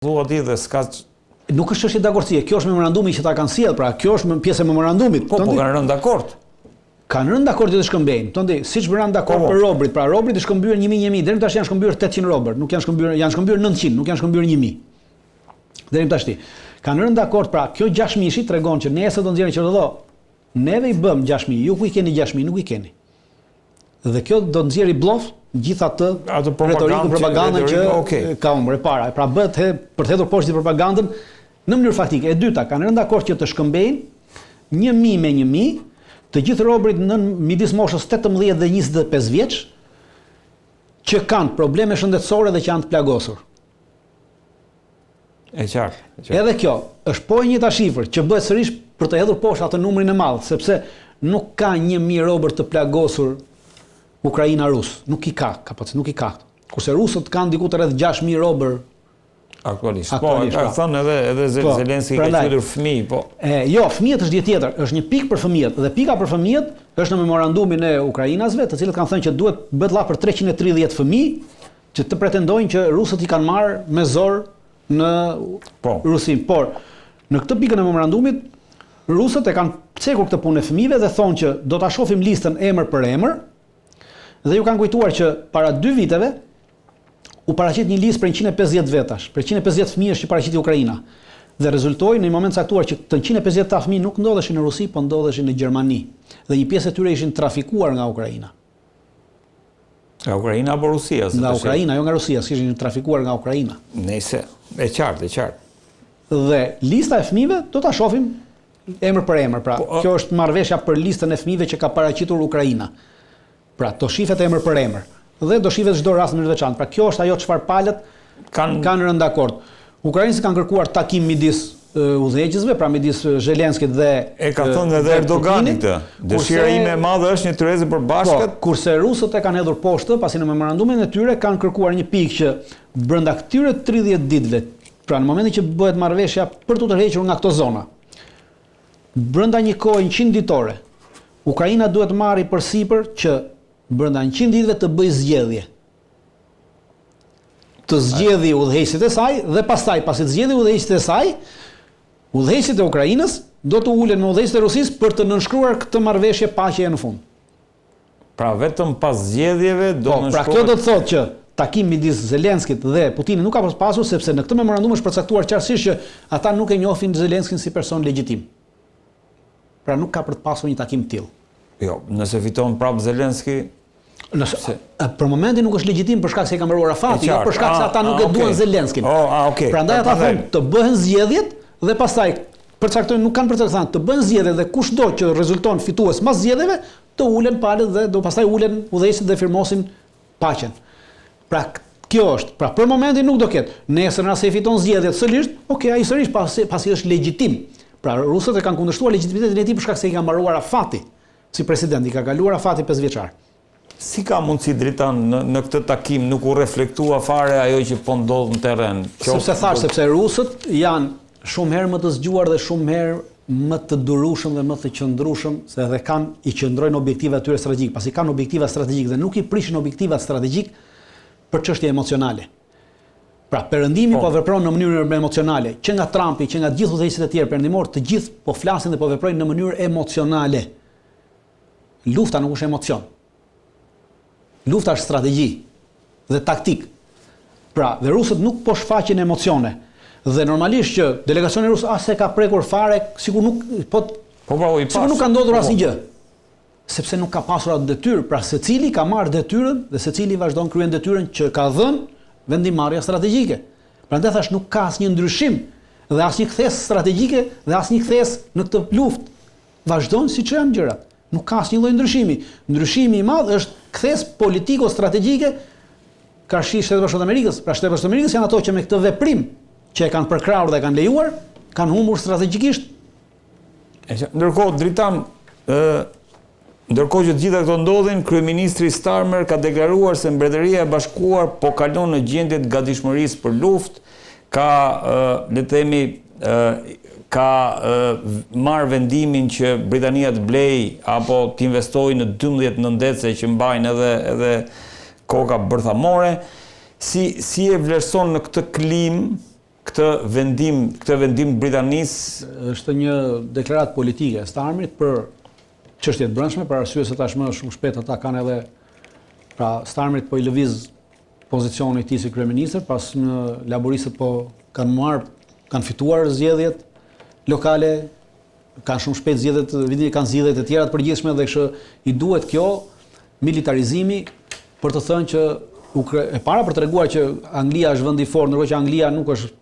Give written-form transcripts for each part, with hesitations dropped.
Thua ti dhe s'ka... Nuk është çështje dakordësie, kjo është memorandumi që ta kanë sjellë, pra kjo është pjesë e memorandumit. Po kanë rënë dakord. Kanë rënë dakord të shkëmbejnë. Tondi, siç bëran dakord për robrit, pra robrit i shkëmbyer 1000, deri tash janë shkëmbyer 800 robër, nuk janë shkëmbyer, janë shkëmbyer 900, nuk janë shkëmbyer 1000. Deri tash. Kanë rënë dakord, pra kjo 6000 tregon që nesër do nxjerrin që do neve i bëm 6000, ju ku i keni 6000, nuk i keni. Dhe kjo do nxjerrë bllaf gjithatë retorikën, propagandën që ka humbur e para. Pra bëhet për të hedhur poshtë propagandën në mënyrë faktike. E dyta, kanë rënë dakord që të shkëmbejnë 1000 me 1000 të gjithë robërit në midis moshës 18 dhe 25 vjeç që kanë probleme shëndetësore dhe që janë të plagosur. E qartë. Edhe kjo është po e njëjta shifër që bëhet sërish për të hedhur poshtë atë numrin e madh, sepse nuk ka 1000 robër të plagosur Ukraina rus, nuk i ka kapacitet, nuk i ka. Kurse rusët kanë diku të rreth 6000 robër aktualisht. Po, ka thënë edhe Zelenski ka qetur fëmijë, po. Jo, fëmijët është gjë tjetër, është një pikë për fëmijët dhe pika për fëmijët është në memorandumin e ukrainasve, të cilët kanë thënë që duhet bëhet lla për 330 fëmijë që të pretendojnë që rusët i kanë marrë me zor në Rusi. Por në këtë pikën e memorandumit rusët e kanë cekur këtë punë e fëmijëve dhe thonë që do ta shohim listën emër për emër. Dhe ju kanë kujtuar që para 2 viteve u paraqit një listë për 150 vetash, për 150 fëmijësh që paraqiti Ukraina. Dhe rezultoi në një moment caktuar që të 150 ta fëmijë nuk ndodheshin në Rusi, po ndodheshin në Gjermani. Dhe një pjesë e tyre ishin trafikuar nga Ukraina. Nga Ukraina apo Rusia? Nga Ukraina, jo nga Rusia, ishin trafikuar nga Ukraina. Nëse, e qartë, e qartë. Dhe lista e fëmijëve do ta shohim emër për emër. Pra, kjo është marrëveshja për listën e fëmijëve që ka paraqitur Ukraina. Pra, do shifet emër për emër dhe do shifet çdo rast në veçantë. Pra, kjo është ajo çfarë palët kanë rënë dakord. Ukrainësit kanë kërkuar takim midis udhëheqësve, pra midis Zelenskit dhe e ka thënë edhe Erdogani këtë. Dëshira ime e madhe është një tyrezë përbashkët. Kurse rusët e kanë hedhur poshtë, pasi në memorandumin e tyre kanë kërkuar një pikë që brenda këtyre 30 ditëve, pra në momentin që bëhet marrëveshja për të tërhequr nga këto zona, brenda një kohe 100 ditore, Ukraina duhet marrë përsipër që brenda 100 ditëve të bëj zgjedhje. Të zgjedhë udhëheqësit e saj dhe pastaj pasi të zgjedhë udhëheqësit e saj, udhëheqësit e Ukrainës do të ulen me udhëheqësit e Rusisë për të nënshkruar këtë marrëveshje paqeje në fund. Pra vetëm pas zgjedhjeve do nënshkruar. Pra kjo do të thotë që takim midis Zelenskit dhe Putinit nuk ka pasur sepse në këtë memorandum është përcaktuar qartësisht që ata nuk e njohin Zelenskin si person legjitim. Pra nuk ka për të pasur një takim të tillë. Jo, nëse fiton prapë Zelenski, për momentin nuk është legjitim për shkak se e ka mbaruar Rafati, jo për shkak se ata nuk e duan Zelenskin. Prandaj ata thonë të bëhen zgjedhjet dhe pastaj përcaktojnë, nuk kanë përcaktuar, të bëhen zgjedhjet dhe kushdo që rezulton fitues mas zgjedhjeve të ulen palët dhe do pastaj ulen udhëheqësit dhe firmosin paqen. Pra kjo është. Pra për momentin nuk do ketë. Nesër nëse fiton zgjedhjet sërish, ai sërish pasi është legjitim. Pra rusët e kanë kundërshtuar legitimitetin e tij për shkak se i ka mbaruar Rafati si president, i ka kaluar Rafati 5 vjeçar. Si ka mundësi Dritan në këtë takim nuk u reflektua fare ajo që po ndodh në terren? Sepse rusët janë shumë herë më të zgjuar dhe shumë herë më të durueshëm dhe më të qëndrueshëm se edhe i qëndrojnë objektivat e tyre strategjik, pasi kanë objektiva strategjik dhe nuk i prishin objektivat strategjik për çështje emocionale. Pra, perëndimi po vepron në mënyrë emocionale, që nga Trumpi, që nga gjithë udhëheqësit e tjerë perëndimor, të gjithë po flasin dhe po veprojnë në mënyrë emocionale. Lufta nuk është emocion. Lufta është strategji dhe taktik. Pra, dhe rusët nuk po shfaqin emocione. Dhe normalisht që delegacioni rus as e ka prekur fare, sikur nuk sikur nuk ka ndodhur asnjë gjë. Sepse nuk ka pasur atë detyrë, pra secili ka marrë detyrën dhe secili vazhdon kryen detyrën që ka dhënë vendimarrja strategjike. Prandaj thash nuk ka asnjë ndryshim dhe asnjë kthes strategjike dhe asnjë kthes në këtë luftë. Vazhdon siç janë gjërat. Nuk ka asnjë lloj ndryshimi. Ndryshimi i madh është kthes politiko-strategjike karshi Shtetet Bashkuara të Amerikës. Pra Shtetet Bashkuara të Amerikës janë ato që me këtë veprim që e kanë përkrahur dhe kanë lejuar, kanë humbur strategjikisht. Ndërkohë Dritan, ndërkohë që të gjitha këto ndodhin, kryeministri Starmer ka deklaruar se Mbretëria e Bashkuar po kalon në gjendje të gatishmërisë për luftë, ka le të themi ka marrë vendimin që Britania të blej apo të investojë në 12 nëndece që mbajnë edhe koka bërthamore. Si e vlerëson në këtë klimë këtë vendim Britanisë? Është një deklaratë politike e Starmerit për çështjet brendshme, për arsye se tashmë shumë shpejt ata kanë edhe Starmerit po i lëviz pozicionin e tij si kryeministër, pas në laboristët po kanë fituar zgjedhjet lokale, kanë shumë shpejt zgjedhjet, vitin kanë zgjedhjet e tjera të përgjithshme dhe kështu i duhet kjo militarizimi për të thënë që e para për treguar që Anglia është vend i fortë, ndërkohë që Anglia nuk është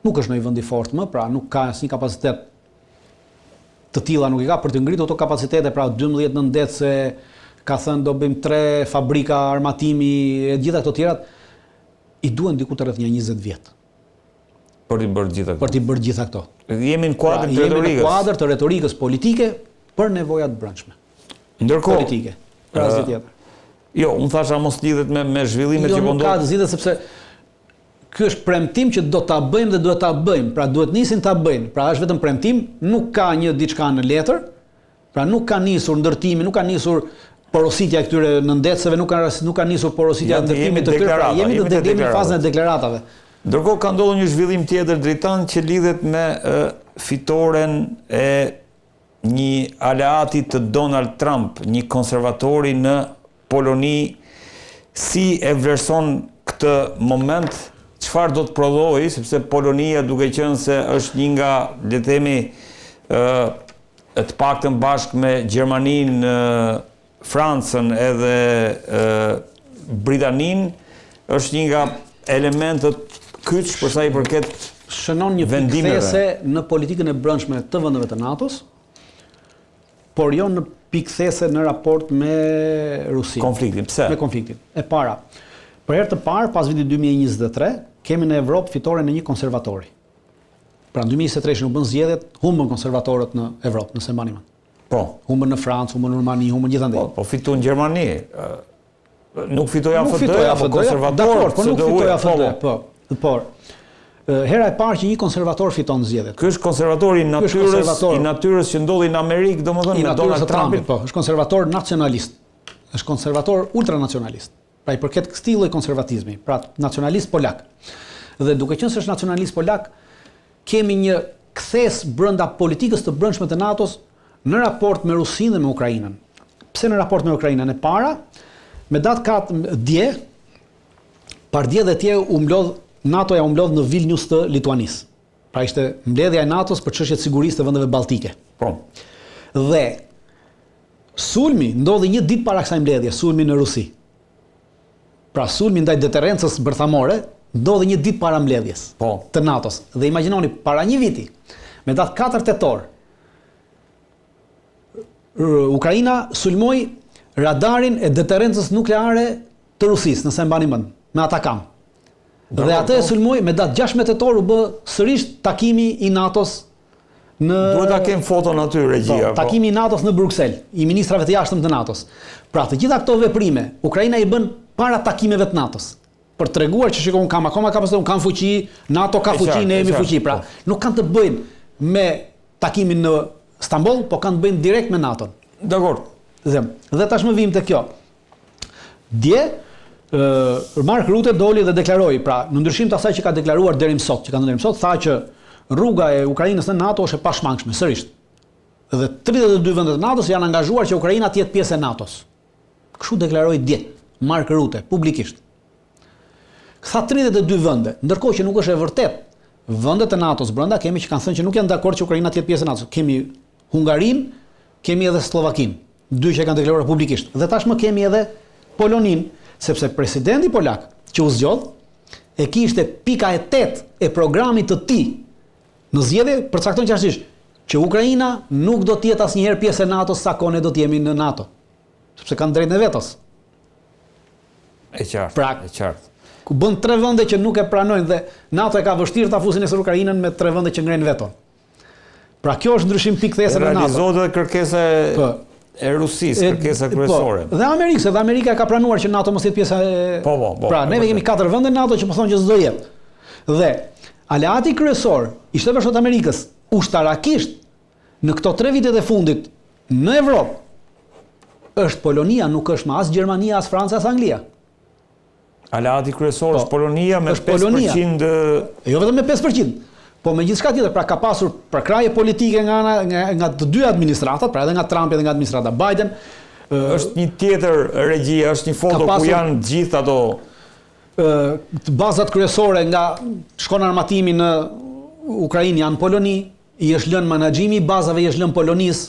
në një vend i fortë më, pra nuk ka asnjë kapacitet të tilla nuk i ka për të ngritur ato kapacitete, pra 12 në det se ka thënë do bëjmë 3 fabrika armatimi e gjitha këto tjerat, i duhen diku të rreth një 20 vjet. Për t'i bërë gjitha këto. Për t'i bërë gjitha këto. Jemi në kuadër të retorikës. Jemi në kuadër të retorikës politike për nevojat brendshme. Ndërkohë politike. Për asgjë tjetër. Jo, unë thasha mos lidhet me zhvillimet që po ndodhin. Jo, nuk ka të zgjidhet sepse ky është premtim që do ta bëjmë dhe duhet ta bëjmë. Pra duhet nisin ta bëjnë. Pra është vetëm premtim, nuk ka një diçka në letër. Pra nuk ka nisur ndërtimi, nuk ka nisur porositja e këtyre nëndetësve, nuk ka nisur porositja e ndërtimit të tyre. Pra jemi në fazën e deklaratave. Ndërkohë ka ndodhur një zhvillim tjetër dritan që lidhet me fitoren e një aleati të Donald Trump, një konservatori në Poloni. Si e vlerëson këtë moment? Çfarë do të prodhojë, sepse Polonia duke qenë se është një nga, le të themi, të paktën bashkë me Gjermaninë, Francën edhe Britaninë, është një nga elementët kyç për sa i përket shënon një pikthese në politikën e brendshme të vendeve të NATO-s, por jo në pikthese në raport me Rusinë. Konfliktin, pse? Me konfliktin. E para, për herë të parë pas vitit 2023, kemi në Evropë fitoren e një konservatori. Pra në 2023 nuk bën zgjedhjet, humbën konservatorët në Evropë, nëse mbani mend. Po. Humbën në Francë, humbën në Rumani, humbën gjithandej. Po fituan në Gjermani. Nuk fitoi AFD-ja, apo konservatorët, po nuk fitoi AFD, po. Por hera e parë që një konservator fiton zgjedhjet. Ky është konservatori i natyrës që ndodhi në Amerikë, domethënë me Donald Trumpin. Po, është konservator nacionalist. Është konservator ultranacionalist. Pra i përket këtij lloji konservatizmi, pra nacionalist polak. Dhe duke qenë se është nacionalist polak, kemi një kthes brenda politikës të brendshme të NATO-s në raport me Rusinë dhe me Ukrainën. Pse në raport me Ukrainën? E para, me datë dje, pardje dhe tje NATO-ja u mblodh në Vilnius të Lituanisë. Pra ishte mbledhja e NATO-s për çështjet sigurisë të vendeve balltike. Po. Dhe sulmi ndodhi një ditë para kësaj mbledhje, sulmi në Rusi. Pra sulmi ndaj deterrencës bërthamore ndodhi një ditë para mbledhjes të NATO-s. Dhe imagjinoni, para një viti, me datë 4 tetor, Ukraina sulmoi radarin e deterrencës nukleare të Rusisë, nëse mbani mend, me Atakam. Dhe atë e sulmoi me datë 16 tetor u bë sërish takimi i NATO-s në duhet ta kem foton aty regjia. Takimi i NATO-s në Bruksel, i ministrave të jashtëm të NATO-s. Pra të gjitha këto veprime, Ukraina i bën para takimeve të NATO-s. Për treguar që shikoj, kam akoma kapacitet, kam fuqi, NATO ka fuqi, ne jemi fuqi. Pra, nuk kanë të bëjnë me takimin në Stamboll, po kanë të bëjnë direkt me NATO-n. Dakor. Dhe tashmë vim te kjo. Dje Mark Rutte doli dhe deklaroi, pra në ndryshim të asaj që ka deklaruar deri më sot, tha që rruga e Ukrainës në NATO është e pashmangshme, sërish. Dhe 32 vende të NATO-s janë angazhuar që Ukraina të jetë pjesë e NATO-s. Kështu deklaroi dje Mark Rutte publikisht. Tha 32 vende, ndërkohë që nuk është e vërtet. Vendet e NATO-s brenda kemi që kanë thënë që nuk janë dakord që Ukraina të jetë pjesë e NATO-s. Kemi Hungarinë, kemi edhe Slovakinë, dy që kanë deklaruar publikisht. Dhe tashmë kemi edhe Poloninë, sepse presidenti polak që u zgjodh e kishte pika e 8 e programit të tij në zgjedhje përcakton qartësisht që Ukraina nuk do të jetë asnjëherë pjesë e NATO-s sa kohë ne do të jemi në NATO, sepse kanë drejtën e vetos. E qartë, pra, e qartë. Ku bën 3 vende që nuk e pranojnë dhe NATO e ka vështirë ta fusë nesër Ukrainën me 3 vende që ngrenë veton. Pra kjo është ndryshim pikthese në NATO. Realizohet edhe kërkesa e Rusisë, kërkesa kryesore. Dhe Amerikës, dhe Amerika ka pranuar që NATO mos jetë pjesë e... Po. Pra, neve kemi 4 vende NATO që po thonë që s'do jetë. Dhe aleati kryesor i Shtetit Bashkuar të Amerikës ushtarakisht në këto 3 vitet e fundit në Evropë është Polonia, nuk është më as Gjermania, as Franca, as Anglia. Aleati kryesor është Polonia me 5%. Jo vetëm me 5%, po me gjithçka tjetër, pra ka pasur përkraje politike nga të dy administratat, pra edhe nga Trump edhe nga administrata Biden. Është një tjetër regji, është një foto ku janë gjithë ato bazat kryesore nga shkon armatimi në Ukrainë janë Poloni, i është lënë menaxhimi i bazave, i është lënë Polonisë.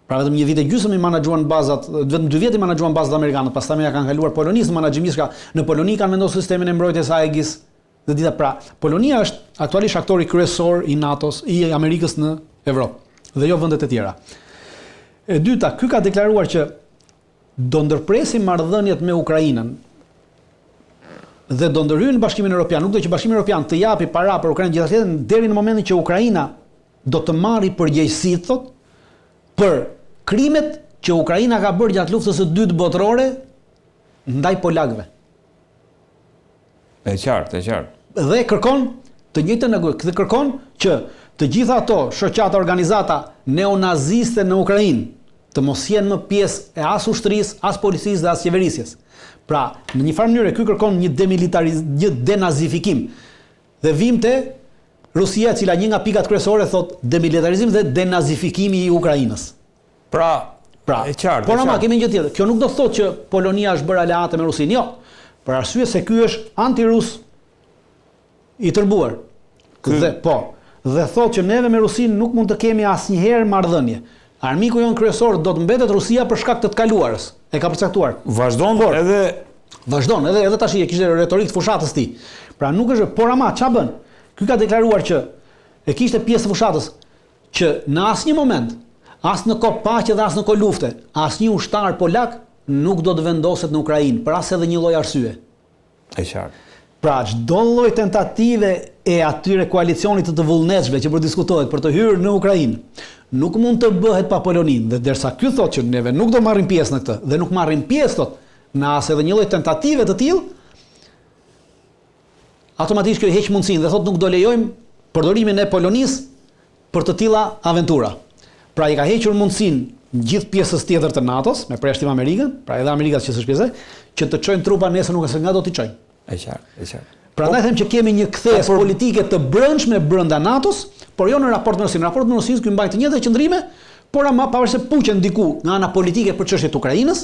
Pra vetëm një vit e gjysmë i menaxhuan bazat, vetëm 2 vjet i menaxhuan bazat amerikane, pastaj ja kanë kaluar Polonisë menaxhimisht, në Poloni kanë vendosur sistemin e mbrojtjes së Aegis. Dhe dita pra, Polonia është aktualisht aktori kryesor i NATO-s, i Amerikës në Evropë dhe jo vendet e tjera. E dyta, ky ka deklaruar që do ndërpresim marrëdhëniet me Ukrainën dhe do ndërhyjnë në Bashkimin Evropian, nuk do që Bashkimi Evropian të japi para për Ukrainën gjithashtu deri në momentin që Ukraina do të marrë përgjegjësi thot për krimet që Ukraina ka bërë gjatë luftës së dytë botërore ndaj polakëve. E qartë. Dhe kërkon të njëjtën dhe kërkon që të gjitha ato shoqata organizata neonaziste në Ukrainë të mos jenë më pjesë e as ushtrisë, as policisë dhe as qeverisjes. Pra, në një farë mënyrë ky kërkon një denazifikim. Dhe vim te Rusia, cila një nga pikat kryesore thot demilitarizim dhe denazifikimi i Ukrainës. Pra, e qartë. Por ama kemi një gjë tjetër. Kjo nuk do thotë që Polonia është bërë aleate me Rusinë, jo. Për arsye se ky është antirus i tërbuar. Dhe thotë që neve me Rusinë nuk mund të kemi asnjëherë marrëdhënie. Armiku jon kryesor do të mbetet Rusia për shkak të kaluarës. E ka përcaktuar. Vazhdon edhe tash e kishte retorikë të fushatës ti. Pra nuk është, por ama ç'a bën? Ky ka deklaruar që e kishte pjesë të fushatës që në asnjë moment, as në kohë paqe dhe as në kohë lufte, asnjë ushtar polak nuk do të vendoset në Ukrainë, për as edhe një lloj arsye. E qartë. Pra çdo lloj tentative e atyre koalicionit të vullnetshme që po diskutohet për të hyrë në Ukrainë, nuk mund të bëhet pa Poloninë, dhe derisa ky thotë që neve nuk do marrim pjesë në këtë dhe nuk marrim pjesë thotë në as edhe një lloj tentative të tillë, automatikisht kjo heq mundësinë dhe thotë nuk do lejojmë përdorimin e Polonisë për të tilla aventura. Pra i ka hequr mundësinë gjithë pjesës tjetër të NATO-s, me përjashtim Amerikën, pra edhe Amerikas që s'është pjesë, që të çojnë trupa nesër nuk e nga do t'i çojnë. E qartë. Prandaj them që kemi një kthes politike të brendshme brenda NATO-s, por jo në raport me Rusinë. Në raport me Rusinë ky mbajnë të njëjtat qëndrime, por ama pavarësisht se puqen diku nga ana politike për çështjet e Ukrainës,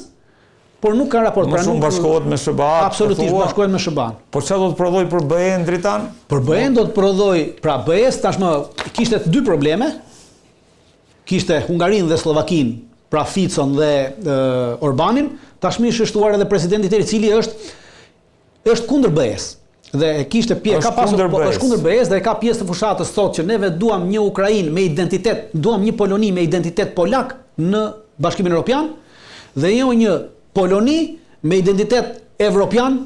por nuk ka raport. Pra nuk bashkohet me SBA-n. Absolutisht bashkohet me SBA-n. Po çfarë do të prodhoj për BE-n dritan? Për BE-n do të prodhoj, pra BE-s tashmë kishte 2 probleme. Kishte Hungarinë dhe Slovakinë, pra Ficon dhe Orbanin, tashmë është shtuar edhe presidenti i tij i cili është kundër BE-s. Dhe e kishte pjesë, ka pasur është kundër BE-s dhe ka pjesë të fushatës thotë që neve duam një Ukrainë me identitet, duam një Poloni me identitet polak në Bashkimin Evropian dhe jo një Poloni me identitet evropian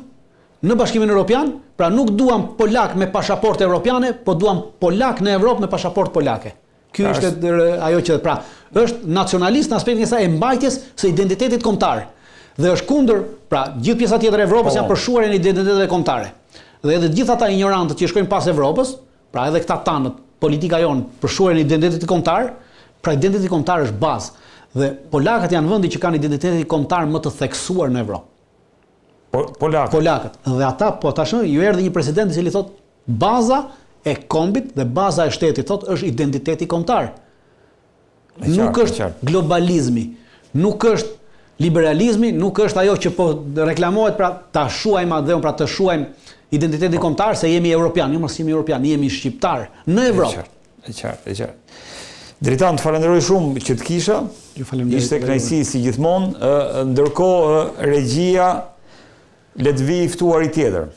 në Bashkimin Evropian, pra nuk duam polak me pasaportë evropiane, po duam polak në Evropë me pasaportë polake. Ky është ajo që pra është nacionalist në aspektin e saj e mbajtjes së identitetit kombëtar. Dhe është kundër, pra gjithë pjesa tjetër e Evropës janë përshuar në identitetet kombëtare. Dhe edhe gjithë ata ignorantët që shkojnë pas Evropës, pra edhe këta tanët, politika jonë përshuar në identitetin kombëtar, pra identiteti kombëtar është bazë. Dhe polakët janë vendi që kanë identitetin kombëtar më të theksuar në Evropë. Polakët. Dhe ata po tashmë ju erdhi një president i cili thotë baza e kombit dhe baza e shtetit thotë është identiteti kombëtar. Nuk është globalizmi, nuk është liberalizmi, nuk është ajo që po reklamohet pra ta shuajmë atë, pra të shuajmë identitetin kombëtar se jemi evropian, jo mos jemi evropian, jemi shqiptar në Evropë. E qartë. Dritan, të falenderoj shumë që të kisha. Ishte kënaqësi si gjithmonë, ndërkohë regjia le të vi i ftuari tjetër.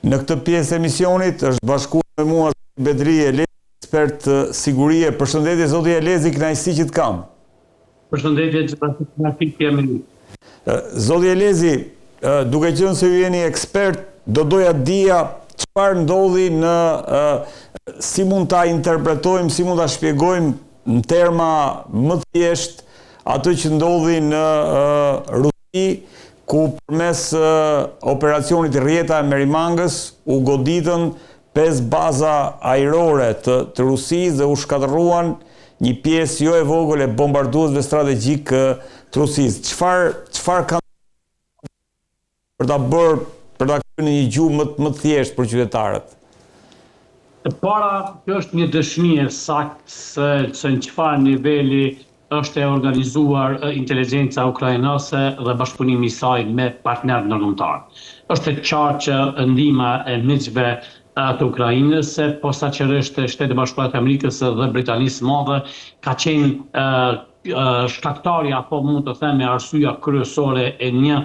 Në këtë pjesë e emisionit është bashkuar me mua Bedri Elezi, ekspert sigurie. Përshëndetje zoti Elezi, kënaqësi që të kam. Përshëndetje që trafik jemi. Zoti Elezi, duke qenë se ju jeni ekspert, do doja dija çfarë ndodhi në si mund ta interpretojmë, si mund ta shpjegojmë në terma më thjesht atë që ndodhi në Rusi, ku përmes operacionit Rjeta e Merimangës u goditën 5 baza ajrore të Rusisë dhe u shkatëruan një pjesë jo e vogël e bombarduesve strategjik të Rusisë. Çfarë ka për ta kryer një gjuhë më thjesht për qytetarët? E para, kjo është një dëshmi e saktë se në çfarë niveli është e organizuar inteligjenca ukrainase dhe bashkëpunimi i saj me partnerët ndërkombëtar. Është e qartë që ndihma e miqve të Ukrainës, posaçërisht Shtetet Bashkuara të Amerikës dhe Britanisë së Madhe, ka qenë shkaktari apo mund të themi arsyeja kryesore e një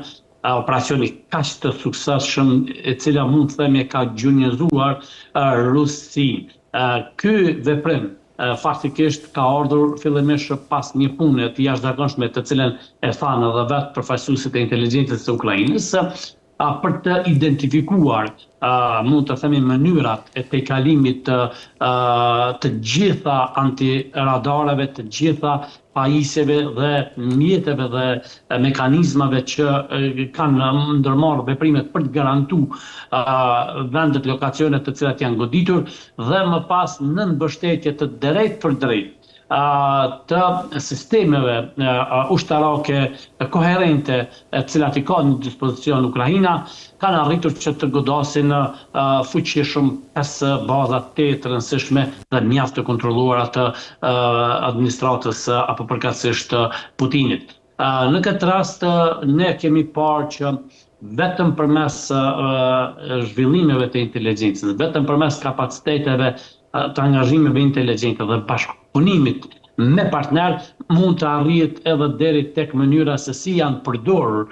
operacioni kaq të suksesshëm e cila mund të themi ka gjunjëzuar Rusinë. Ky veprim faktikisht ka ardhur fillimisht pas një pune të jashtëzakonshme të cilën e thanë edhe vetë përfaqësuesit e inteligjencës së Ukrainës për të identifikuar mund të themi mënyrat e pejkalimit të gjitha antiradareve, të gjitha pajisjeve dhe mjeteve dhe mekanizmave që kanë ndërmarrë veprimet për të garantuar vendet, lokacionet të cilat janë goditur dhe më pas në mbështetje të drejt për drejt të sistemeve ushtarake koherente cilat i ka në dispozicion Ukraina, kanë arritur që të godasin fuqishëm 5 baza të rëndësishme dhe mjaft të kontrolluara të administratës apo përkatësisht Putinit. Në këtë rast ne kemi parë që vetëm përmes zhvillimeve të inteligjencës, vetëm përmes kapaciteteve të angazhimeve inteligjente dhe bashkëpunimit me partner mund të arrihet edhe deri tek mënyra se si janë përdorur